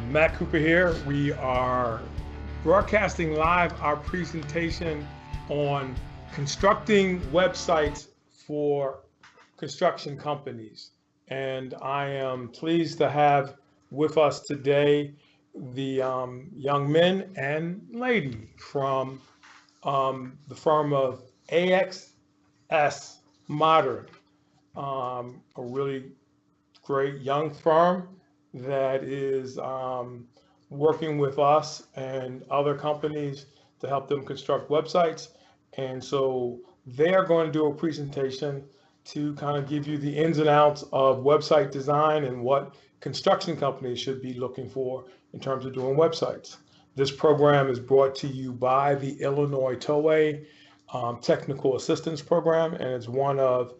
Matt Cooper here. We are broadcasting live our presentation on constructing websites for construction companies. And I am pleased to have with us today the young men and lady from the firm of AXSmodern, a really great young firm that is working with us and other companies to help them construct websites. And so they are going to do a presentation to kind of give you the ins and outs of website design and what construction companies should be looking for in terms of doing websites. This program is brought to you by the Illinois Tollway Technical Assistance Program, and it's one of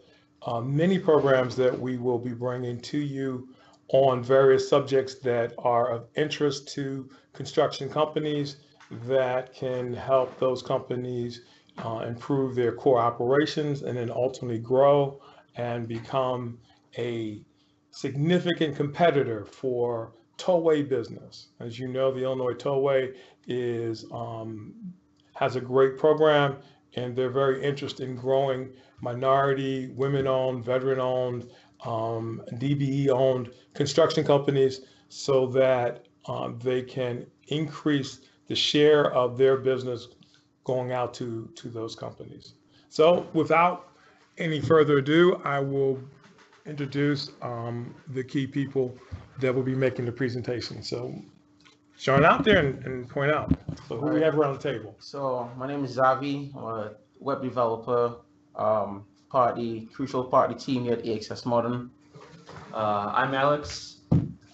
many programs that we will be bringing to you on various subjects that are of interest to construction companies that can help those companies improve their core operations and then ultimately grow and become a significant competitor for tollway business. As you know, the Illinois Tollway is has a great program, and they're very interested in growing minority, women-owned, veteran-owned, DBE-owned construction companies so that they can increase the share of their business going out to those companies. So without any further ado, I will introduce the key people that will be making the presentation. So Sean, out there and point out. So who we have around the table? So my name is Zavi. I'm a web developer, crucial party team here at AXSmodern. I'm Alex.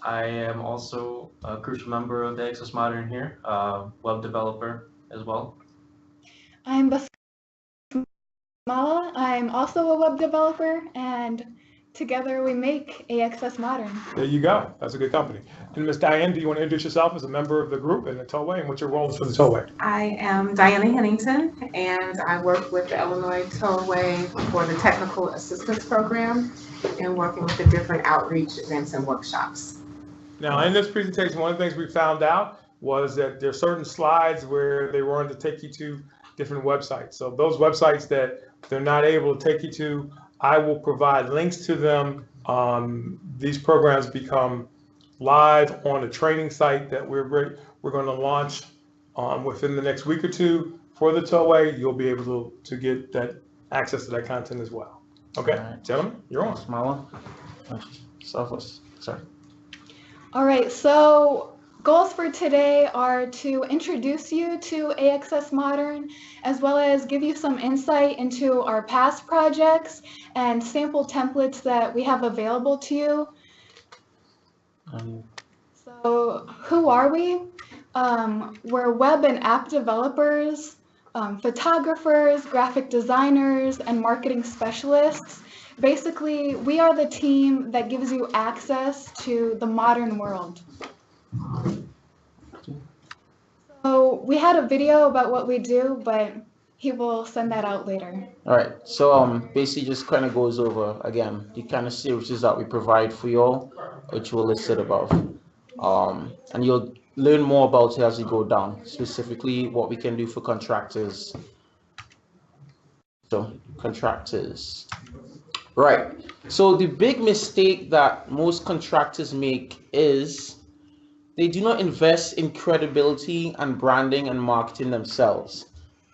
I am also a crucial member of the AXSmodern here, web developer as well. I'm Basmala. I'm also a web developer, and together we make AXSmodern. There you go. That's a good company. And Ms. Diane, do you want to introduce yourself as a member of the group in the Tollway, and what your role is for the Tollway? I am Diana Hennington, and I work with the Illinois Tollway for the Technical Assistance Program and working with the different outreach events and workshops. Now, in this presentation, one of the things we found out was that there are certain slides where they wanted to take you to different websites. So those websites that they're not able to take you to, I will provide links to them. These programs become live on a training site that we're going to launch within the next week or two for the Tollway. You'll be able to get that access to that content as well. Okay, right. Gentlemen, you're on. Smala. Selfless. Sorry. All right, so goals for today are to introduce you to AXSmodern, as well as give you some insight into our past projects and sample templates that we have available to you. So who are we? We're web and app developers, photographers, graphic designers, and marketing specialists. Basically, we are the team that gives you access to the modern world. So we had a video about what we do, but he will send that out later. All right. So basically just kind of goes over again the kind of services that we provide for you all, which we'll list it above. And you'll learn more about it as you go down, specifically what we can do for contractors. So contractors. Right. So the big mistake that most contractors make is they do not invest in credibility and branding and marketing themselves.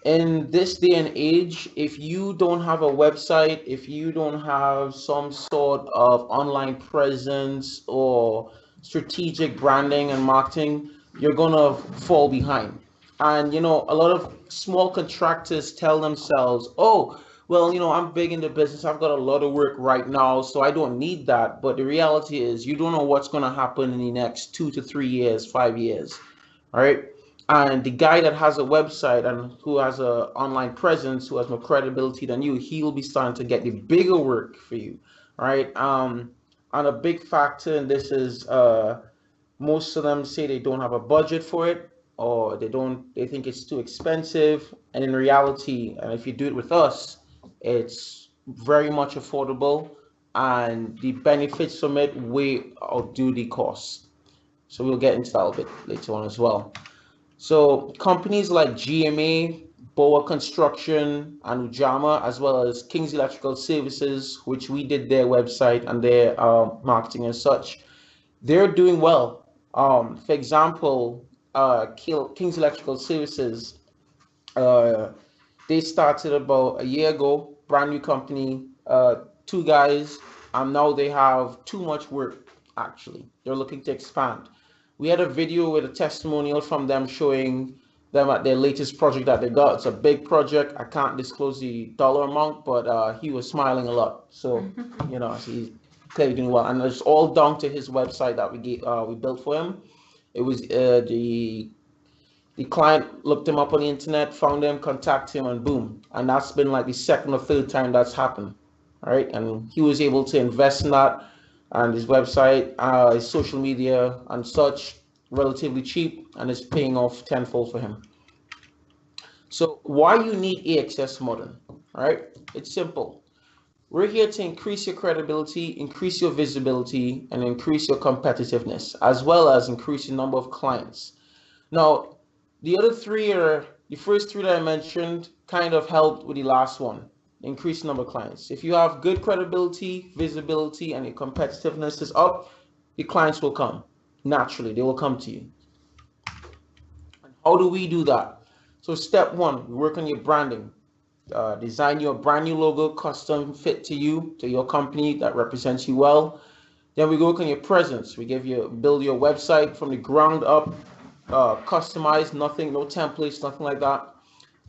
In this day and age, if you don't have a website, if you don't have some sort of online presence or strategic branding and marketing, you're gonna fall behind. And you know, a lot of small contractors tell themselves, oh, well, you know, I'm big in the business, I've got a lot of work right now, so I don't need that. But the reality is you don't know what's going to happen in the next 2 to 3 years, 5 years. All right. And the guy that has a website and who has an online presence, who has more credibility than you, he'll be starting to get the bigger work for you. All right. And a big factor in this is most of them say they don't have a budget for it, or they think it's too expensive. And in reality, if you do it with us, it's very much affordable, and the benefits from it way outdo the cost. So we'll get into that a little bit later on as well. So companies like GMA, Boa Construction, and Ujama, as well as King's Electrical Services, which we did their website and their marketing and such, they're doing well. For example, King's Electrical Services, they started about a year ago, brand new company, 2 guys, and now they have too much work, actually. They're looking to expand. We had a video with a testimonial from them showing them at their latest project that they got. It's a big project. I can't disclose the dollar amount, but he was smiling a lot. So, you know, he's clearly doing well. And it's all down to his website that we built for him. It was the client looked him up on the internet, found him, contacted him, and boom. And that's been like the second or third time that's happened. All right. And he was able to invest in that, and his website, his social media and such, relatively cheap, and it's paying off tenfold for him. So why you need AXSmodern? All right. It's simple. We're here to increase your credibility, increase your visibility, and increase your competitiveness, as well as increase the number of clients. Now, the first three that I mentioned kind of helped with the last one, increase the number of clients. If you have good credibility, visibility, and your competitiveness is up, the clients will come. Naturally, they will come to you. And how do we do that? So step one, we work on your branding. Design your brand new logo, custom fit to you, to your company that represents you well. Then we work on your presence. We build your website from the ground up, customized, nothing, no templates, nothing like that.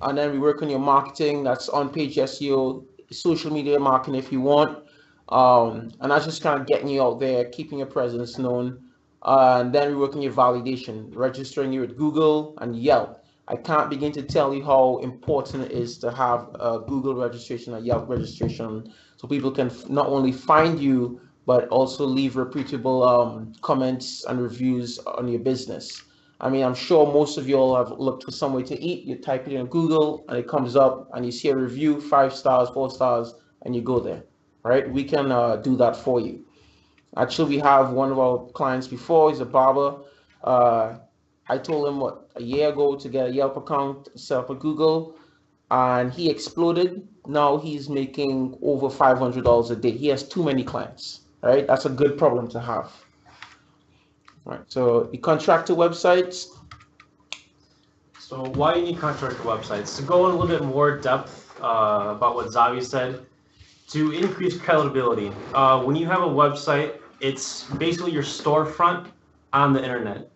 And then we work on your marketing. That's on-page SEO, social media marketing if you want. And that's just kind of getting you out there, keeping your presence known. And then we work on your validation, registering you with Google and Yelp. I can't begin to tell you how important it is to have a Google registration, a Yelp registration, so people can not only find you, but also leave reputable comments and reviews on your business. I mean, I'm sure most of you all have looked for somewhere to eat. You type it in Google and it comes up and you see a review, 5 stars, 4 stars, and you go there, right? We can do that for you. Actually, we have one of our clients before, he's a barber. I told him a year ago to get a Yelp account, set up a Google, and he exploded. Now he's making over $500 a day. He has too many clients, right? That's a good problem to have. Right, so the contractor websites. So why you need contractor websites? To go in a little bit more depth about what Zavi said, to increase credibility. When you have a website, it's basically your storefront on the internet.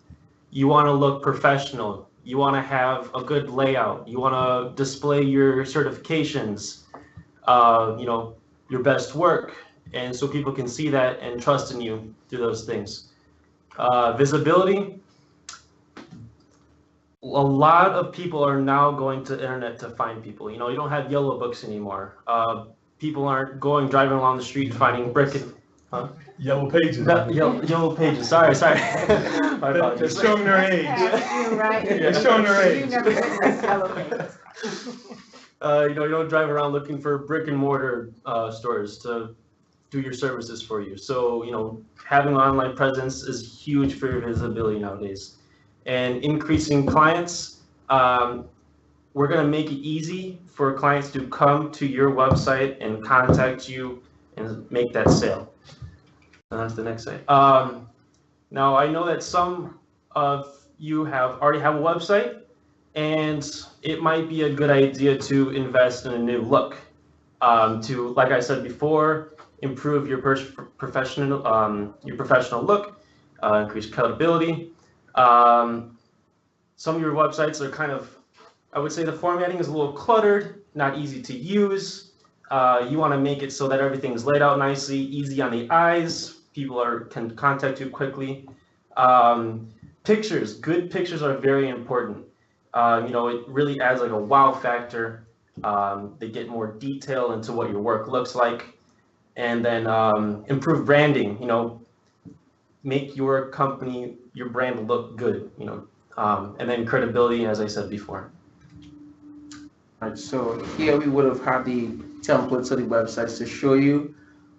You want to look professional. You want to have a good layout. You want to display your certifications, your best work, and so people can see that and trust in you through those things. Visibility. A lot of people are now going to the internet to find people. You don't have yellow books anymore. People aren't driving along the street finding Yellow pages. Yellow pages. Sorry. They're showing their age. Yeah, you're right. They're showing their age. You never witnessed yellow pages. You don't drive around looking for brick and mortar stores to do your services for you. So, having an online presence is huge for your visibility nowadays. And increasing clients, we're going to make it easy for clients to come to your website and contact you and make that sale. And that's the next slide. Now, I know that some of you already have a website, and it might be a good idea to invest in a new look. To, like I said before, improve your professional look, increase credibility. Some of your websites are kind of, I would say the formatting is a little cluttered, not easy to use. You want to make it so that everything is laid out nicely, easy on the eyes. People can contact you quickly. Pictures, good pictures are very important. It really adds like a wow factor. They get more detail into what your work looks like. And then improve branding, make your company, your brand look good, and then credibility, as I said before. All right, so here we would have had the templates of the websites to show you,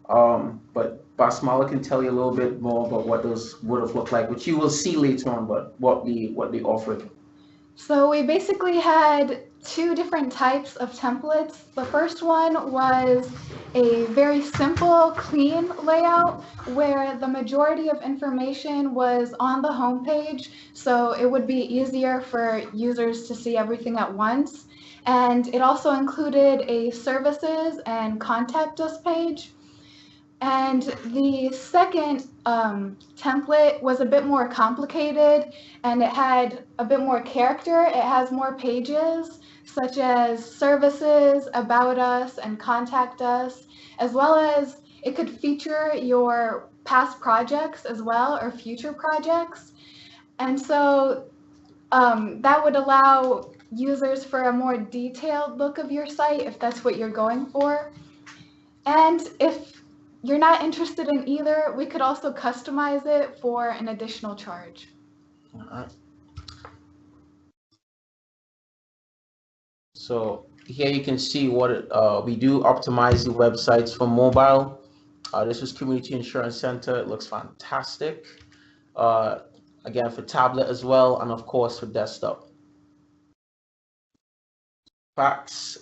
but Basmala can tell you a little bit more about what those would have looked like, which you will see later on, but what they offered. So we basically had two different types of templates. The first one was a very simple, clean layout where the majority of information was on the homepage, so it would be easier for users to see everything at once. And it also included a services and contact us page. And the second template was a bit more complicated and it had a bit more character. It has more pages such as services, about us, and contact us, as well as it could feature your past projects as well or future projects. And so that would allow users for a more detailed look of your site if that's what you're going for. And if you're not interested in either, we could also customize it for an additional charge. All right. So here you can see what we do optimize the websites for mobile. This was Community Insurance Center. It looks fantastic. Again, for tablet as well, and of course for desktop. Facts.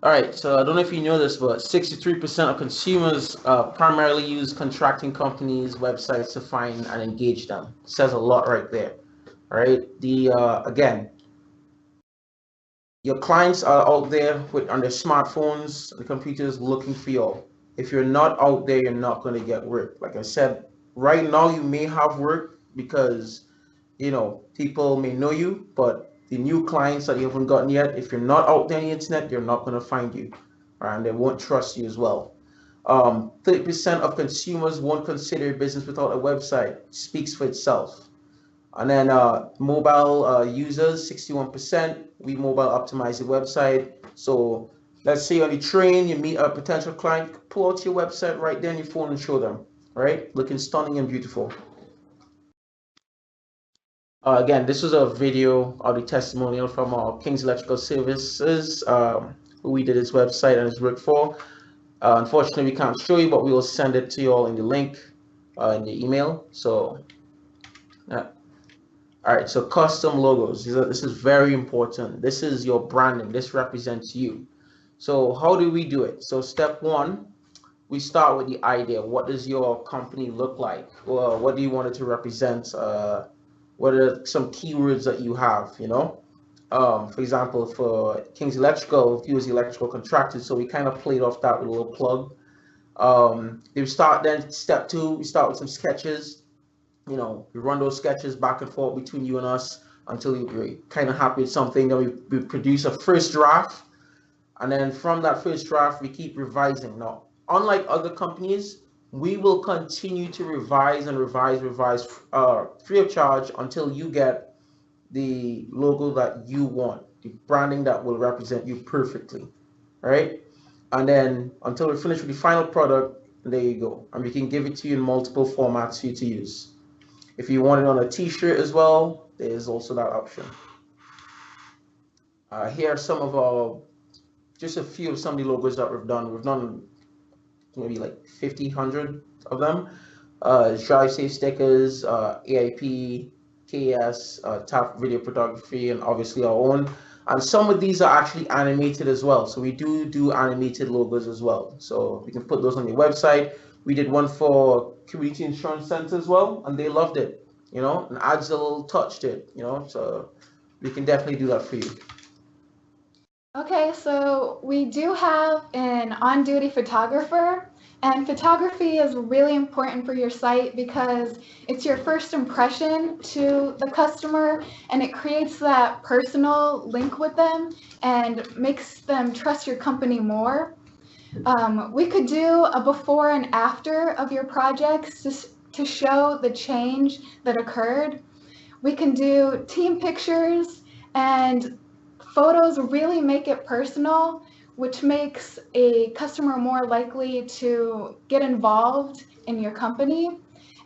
All right, so I don't know if you know this, but 63% of consumers primarily use contracting companies' websites to find and engage them. It says a lot right there. All right, again, your clients are out there on their smartphones, the computers looking for you. If you're not out there, you're not going to get work. Like I said, right now you may have work because people may know you, but the new clients that you haven't gotten yet, if you're not out there on the internet, they're not going to find you, right? And they won't trust you as well. 30% of consumers won't consider business without a website. Speaks for itself. And then mobile users, 61%, we mobile optimize the website. So let's say on the train, you meet a potential client, pull out your website right there on your phone and show them, right? Looking stunning and beautiful. Again, this was a video of the testimonial from our King's Electrical Services, who we did his website and his work for. Unfortunately, we can't show you, but we will send it to you all in the link in the email. So, yeah. All right, so custom logos. This is very important. This is your branding. This represents you. So how do we do it? So step one, we start with the idea. What does your company look like? Well, what do you want it to represent? What are some keywords that you have, for example, for King's Electrical, we use electrical contractors, so we kind of played off that with a little plug. Then step two, we start with some sketches. We run those sketches back and forth between you and us until we're kind of happy with something. Then we produce a first draft, and then from that first draft, we keep revising. Now, unlike other companies, we will continue to revise and revise free of charge until you get the logo that you want, the branding that will represent you perfectly, right? And then until we finish with the final product, there you go. And we can give it to you in multiple formats for you to use. If you want it on a t-shirt as well, there's also that option. Here are some of just a few of some of the logos that we've done. We've done maybe like 50, 100 of them. Drive safe stickers, AIP, KS, tap video photography, and obviously our own. And some of these are actually animated as well. So we do animated logos as well. So we can put those on your website. We did one for Community Insurance Center as well, and they loved it, and adds a little touch to it, so we can definitely do that for you. Okay, so we do have an on-duty photographer, and photography is really important for your site because it's your first impression to the customer, and it creates that personal link with them and makes them trust your company more. We could do a before and after of your projects to show the change that occurred. We can do team pictures, and photos really make it personal, which makes a customer more likely to get involved in your company.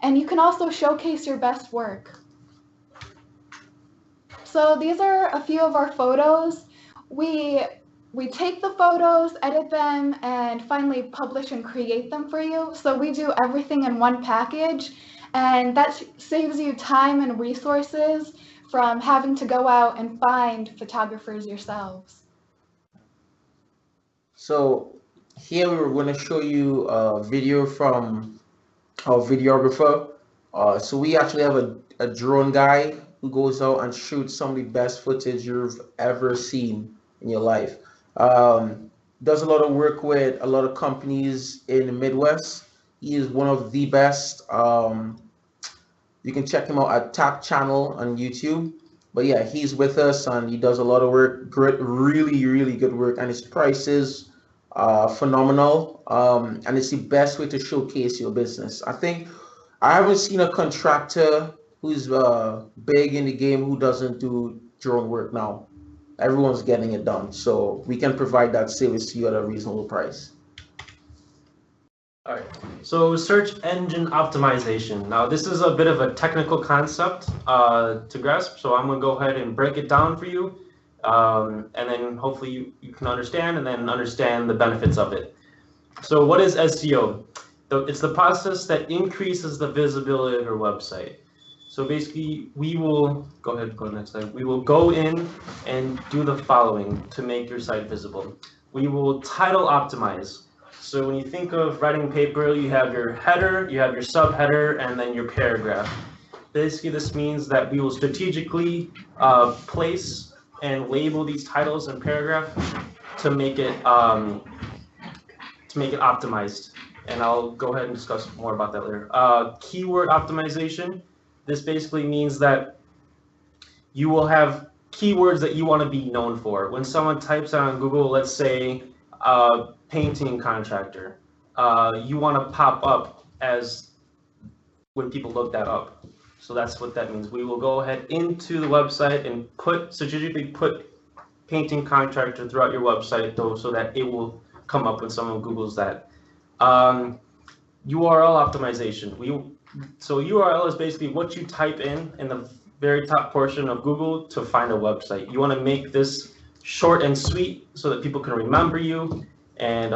And you can also showcase your best work. So these are a few of our photos. We we take the photos, edit them, and finally publish and create them for you. So we do everything in one package, and that saves you time and resources from having to go out and find photographers yourselves. So here we're going to show you a video from our videographer. So we actually have a drone guy who goes out and shoots some of the best footage you've ever seen in your life. Does a lot of work with a lot of companies in the Midwest. He is one of the best. You can check him out at Tap Channel on YouTube. But yeah, he's with us and he does a lot of work, great, really good work, and his prices phenomenal. And it's the best way to showcase your business. I think I haven't seen a contractor who's big in the game who doesn't do drone work now. Everyone's getting it done, so we can provide that service to you at a reasonable price. All right, so search engine optimization. Now this is a bit of a technical concept to grasp, so I'm gonna go ahead and break it down for you, and then hopefully you can understand and then understand the benefits of it. So what is SEO? It's the process that increases the visibility of your website. So basically, we will, go to the next slide. We will go in and do the following to make your site visible. We will title optimize. So when you think of writing paper, you have your header, you have your subheader, and then your paragraph. Basically, this means that we will strategically place and label these titles and paragraph to make it optimized. And I'll go ahead and discuss more about that later. Keyword optimization. This basically means that you will have keywords that you want to be known for. When someone types out on Google, let's say painting contractor, you want to pop up as when people look that up. So that's what that means. We will go ahead into the website and strategically put painting contractor throughout your website though, so that it will come up when someone Googles that. URL optimization. So URL is basically what you type in the very top portion of Google to find a website. You want to make this short and sweet so that people can remember you, and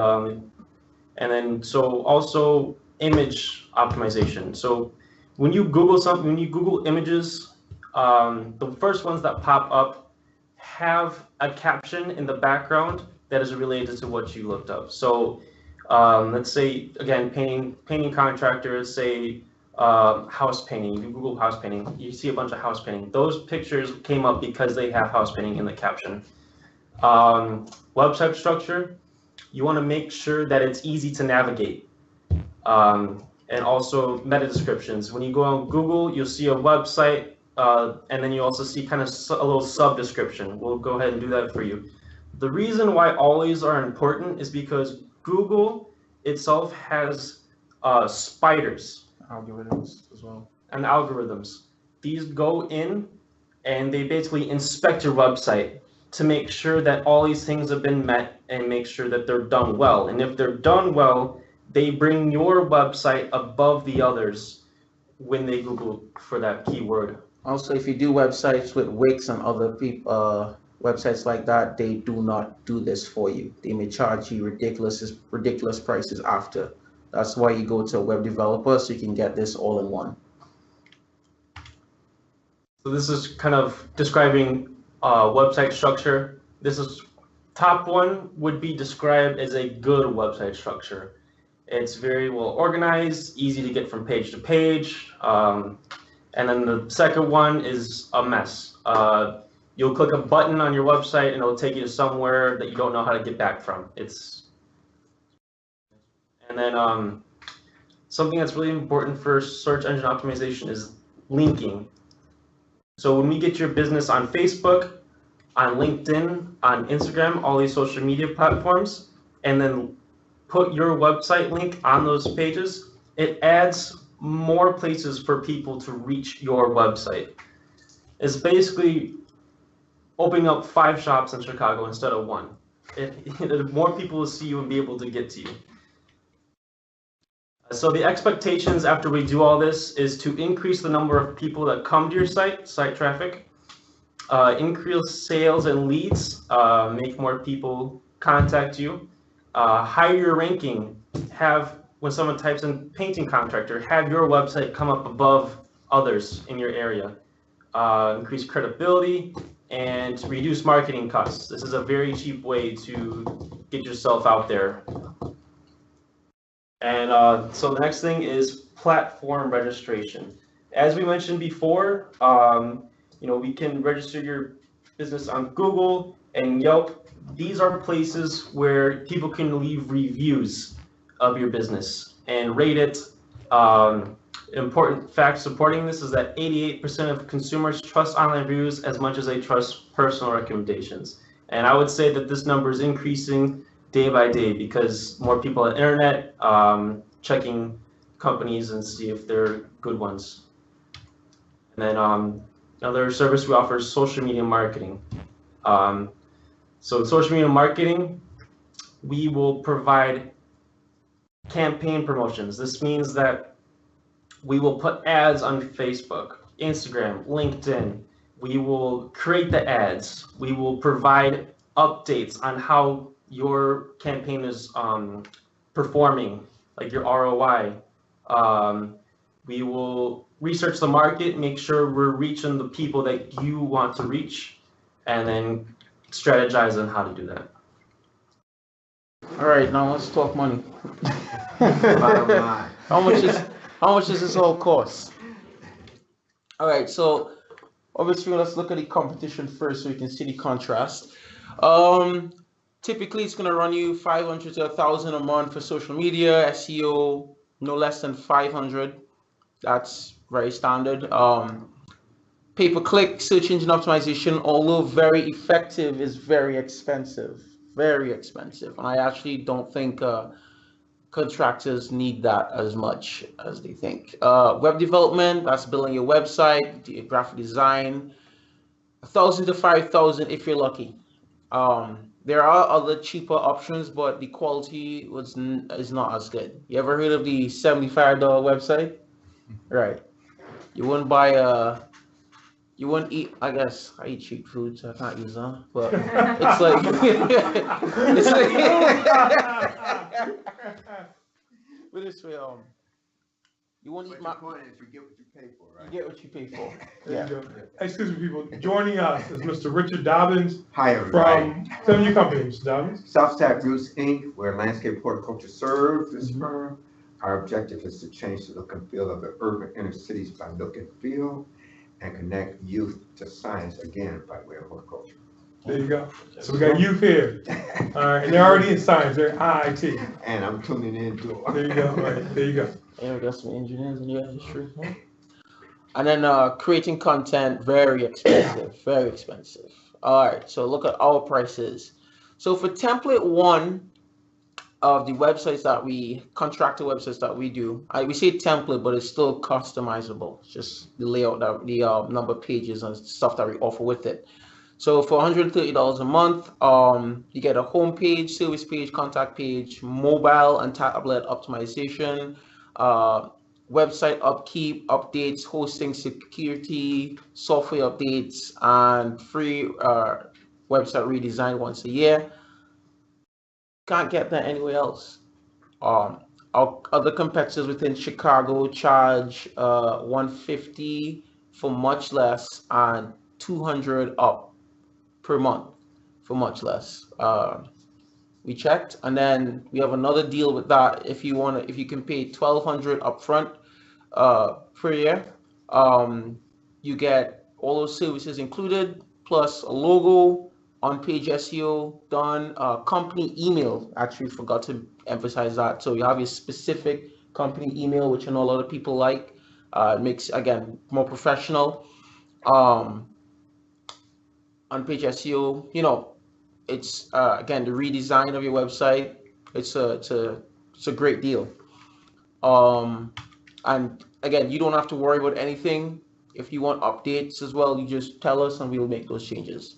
then so also image optimization. So when you Google something, when you Google images, the first ones that pop up have a caption in the background that is related to what you looked up. So let's say again, painting contractors, say house painting. You Google house painting, you see a bunch of house painting. Those pictures came up because they have house painting in the caption. Website structure, you want to make sure that it's easy to navigate. And also meta descriptions. When you go on Google, you'll see a website, and then you also see kind of a little sub description. We'll go ahead and do that for you. The reason why all these are important is because Google itself has spiders. Algorithms as well. And algorithms. These go in and they basically inspect your website to make sure that all these things have been met and make sure that they're done well. And if they're done well, they bring your website above the others when they Google for that keyword. Also, if you do websites with Wix and other people, websites like that, they do not do this for you. They may charge you ridiculous prices after. That's why you go to a web developer, so you can get this all in one. So this is kind of describing website structure. This is top one would be described as a good website structure. It's very well organized, easy to get from page to page. And then the second one is a mess. You'll click a button on your website and it'll take you to somewhere that you don't know how to get back from. And then something that's really important for search engine optimization is linking. So when we get your business on Facebook, on LinkedIn, on Instagram, all these social media platforms, and then put your website link on those pages, it adds more places for people to reach your website. It's basically opening up 5 shops in Chicago instead of 1. More people will see you and be able to get to you. So the expectations after we do all this is to increase the number of people that come to your site traffic, increase sales and leads, make more people contact you. Higher ranking, when someone types in painting contractor, have your website come up above others in your area. Increase credibility and reduce marketing costs. This is a very cheap way to get yourself out there. And so the next thing is platform registration. As we mentioned before, we can register your business on Google and Yelp. These are places where people can leave reviews of your business and rate it. Important fact supporting this is that 88% of consumers trust online reviews as much as they trust personal recommendations. And I would say that this number is increasing day by day because more people on the internet checking companies and see if they're good ones. And then another service we offer is social media marketing. So social media marketing, we will provide campaign promotions. This means that we will put ads on Facebook, Instagram, LinkedIn. We will create the ads. We will provide updates on how your campaign is performing, like your ROI. We will research the market, make sure we're reaching the people that you want to reach, and then strategize on how to do that. All right, now let's talk money. Bottom line. How much does this all cost? All right, so obviously let's look at the competition first so you can see the contrast. Typically it's gonna run you $500 to $1,000 a month for social media, SEO, no less than 500. That's very standard. Pay-per-click search engine optimization, although very effective, is very expensive. Very expensive. And I actually don't think contractors need that as much as they think. Web development, that's building your website, graphic design, 1,000 to 5,000 if you're lucky. There are other cheaper options, but the quality is not as good. You ever heard of the $75 website? Right. You wouldn't buy you wouldn't eat, I guess, I eat cheap food, so I can't use them, but it's like, it's like, but this way, you won't eat my. The point is you get what you pay for, right? You get what you pay for. There you go. Excuse me, people. Joining us is Mr. Richard Dobbins Hi, everybody. from tell me your company, Mr. Dobbins. Southside Roots Inc., where landscape horticulture serves this firm. Our objective is to change the look and feel of the urban inner cities by look and feel, and connect youth to science again by way of horticulture. There you go. So we got youth here. All right, and they're already in science. They're in IIT. And I'm tuning in to There you go. All right, there you go. Yeah, we got some engineers in the industry. Huh? And then creating content, very expensive, very expensive. All right, so look at our prices. So for template one of the websites that contractor websites that we do, we say template, but it's still customizable. It's just the layout, the number of pages and stuff that we offer with it. So for $130 a month, you get a home page, service page, contact page, mobile and tablet optimization, website upkeep, updates, hosting, security, software updates, and free website redesign once a year. Can't get that anywhere else. Our other competitors within Chicago charge $150 for much less and $200 up per month for much less. We checked, and then we have another deal with that. If you can pay $1,200 upfront per year, you get all those services included, plus a logo, on-page SEO done, company email. Actually, forgot to emphasize that. So you have your specific company email, which I know a lot of people like. It makes, again, more professional. On-page SEO, it's again the redesign of your website. It's a great deal. And again, you don't have to worry about anything. If you want updates as well, you just tell us and we'll make those changes.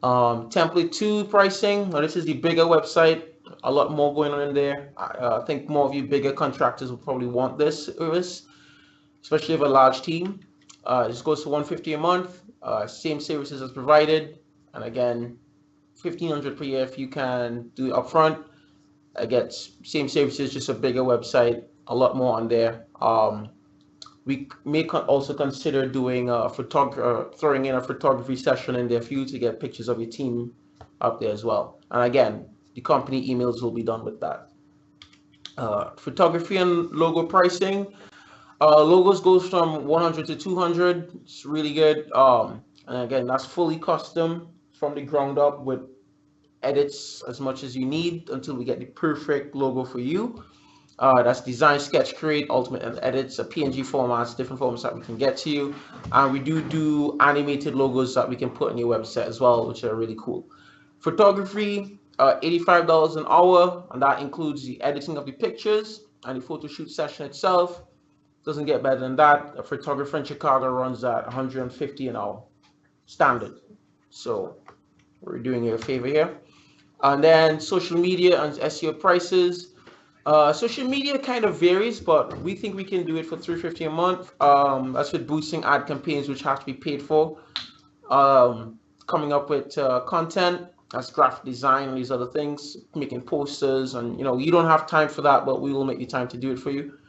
Template 2 pricing. Now this is the bigger website. A lot more going on in there. I think more of you bigger contractors will probably want this service, especially if you have a large team. This goes to $150 a month. Same services as provided, and again, $1,500 per year if you can do it upfront. I get same services, just a bigger website, a lot more on there. We may also consider doing throwing in a photography session in there for you to get pictures of your team up there as well. And again, the company emails will be done with that. Photography and logo pricing. Logos goes from 100 to 200. It's really good. And again, that's fully custom from the ground up with edits as much as you need until we get the perfect logo for you. That's design, sketch, create, ultimate, and edits, PNG formats, different formats that we can get to you. And we do animated logos that we can put on your website as well, which are really cool. Photography, $85 an hour, and that includes the editing of the pictures and the photo shoot session itself. Doesn't get better than that. A photographer in Chicago runs at $150 an hour, standard. So we're doing you a favor here. And then social media and SEO prices. Social media kind of varies, but we think we can do it for $350 a month. That's with boosting ad campaigns, which have to be paid for. Coming up with content, that's graphic design and these other things, making posters, and you don't have time for that, but we will make the time to do it for you.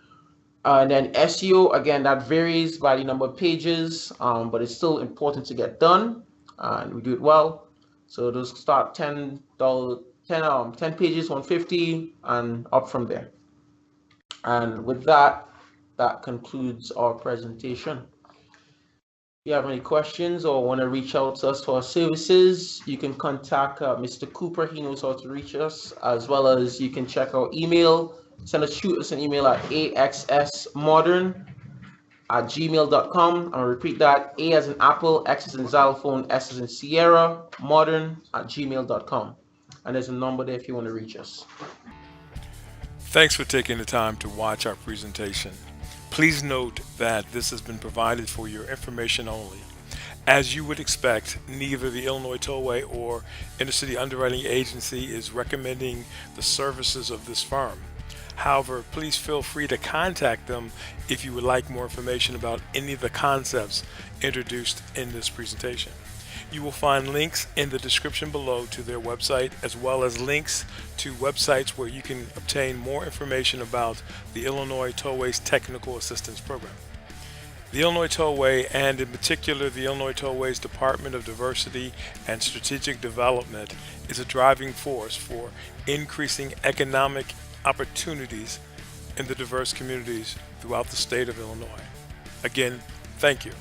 And then SEO, again, that varies by the number of pages, but it's still important to get done, and we do it well. So those start $10 10 pages, $150, and up from there. And with that, that concludes our presentation. If you have any questions or want to reach out to us for our services, you can contact Mr. Cooper. He knows how to reach us, as well as you can check our email. Shoot us an email at AXSmodern@gmail.com. I'll repeat that: A as in Apple, X as in xylophone, S as in Sierra, modern@gmail.com. And there's a number there if you want to reach us. Thanks for taking the time to watch our presentation. Please note that this has been provided for your information only. As you would expect, neither the Illinois Tollway or Inner-City Underwriting Agency is recommending the services of this firm. However, please feel free to contact them if you would like more information about any of the concepts introduced in this presentation. You will find links in the description below to their website, as well as links to websites where you can obtain more information about the Illinois Tollway's Technical Assistance Program. The Illinois Tollway, and in particular the Illinois Tollway's Department of Diversity and Strategic Development, is a driving force for increasing economic opportunities in the diverse communities throughout the state of Illinois. Again, thank you.